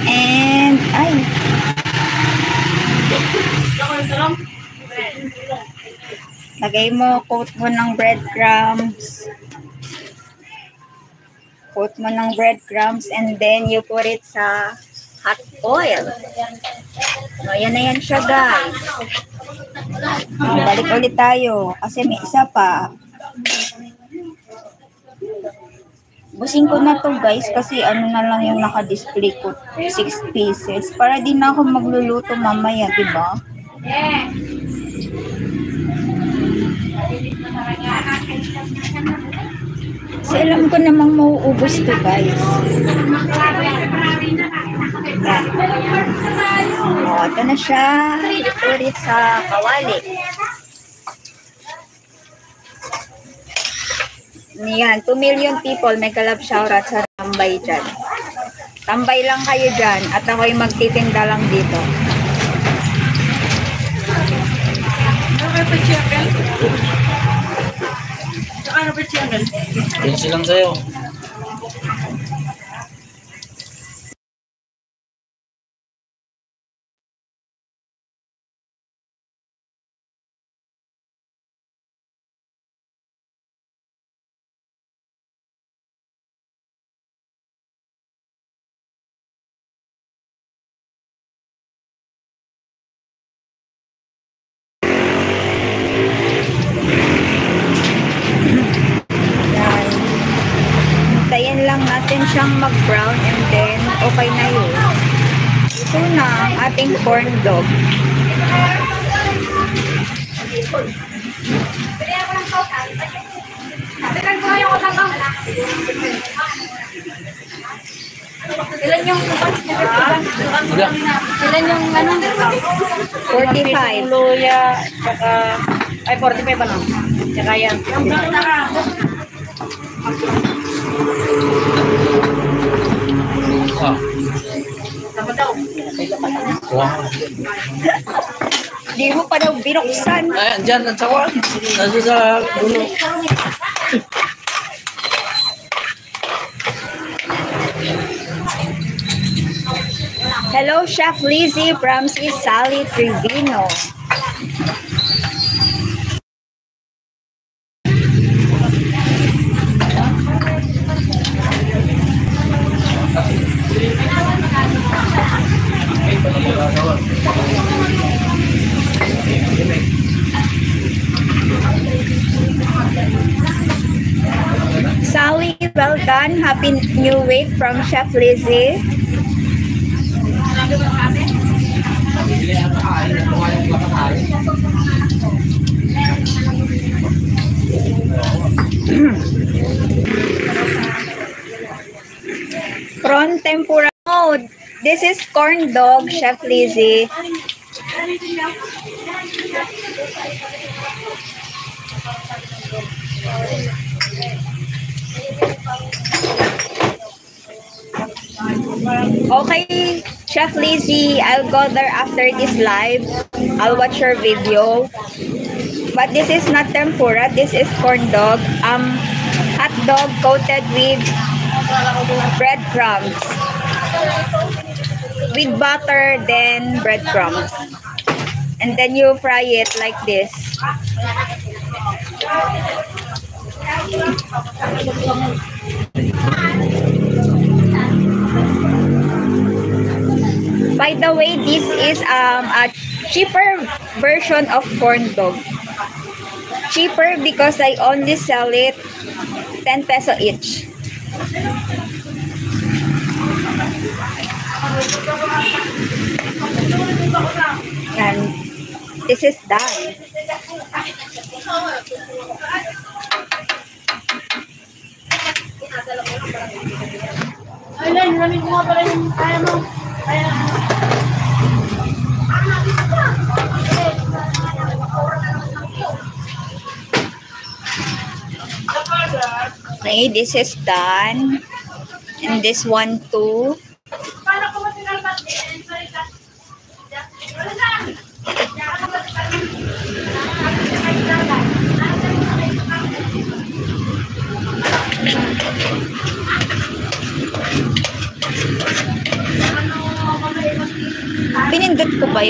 And, ay. Lagay mo, coat mo ng breadcrumbs. Coat mo ng breadcrumbs and then you put it sa hot oil. So, yan na yan siya, guys. Balik ulit tayo kasi may isa pa. Busing ko na to, guys, kasi ano na lang yung naka-display ko, 6 pieces. Para din na ako magluluto mamaya, diba? Kasi alam ko namang mauubos to, guys. Yan. O, ito na siya. Ulit sa kawali. Yan, 2 million people may kalab shoutout sa tambay dyan. Tambay lang kayo dyan at ako'y magtitinda lang dito. Ano kayo pa chicken? Ano pa chicken? Yun silang sa'yo. Hintayin lang natin siyang mag-brown and then okay na yun. Ito na ang ating corn dog. Ilan yung ilan yung ano? 45. Luya, tsaka, ay 45 pa lang. Tsaka yan. Ah. Dapat daw. Wow. Di mo pa daw binuksan. Ay, andyan, ang sawan. Nasa sa dulo. Hello, Chef Lizzie from Sally Trevino. Sally, well done. Happy New Week from Chef Lizzie. Prawn tempura. Oh, this is corn dog, Chef Lizzie. Okay, Chef Lizzie, I'll go there after this live. I'll watch your video. But this is not tempura. This is corn dog. Hot dog coated with breadcrumbs. With butter, then breadcrumbs. And then you fry it like this. By the way, this is a cheaper version of corn dog. Cheaper because I only sell it 10 peso each. And this is done. Ayun, namin ko nga pala yung kaya mo. Kaya Okay, this is done. And this one too. Pinindot ko ba yung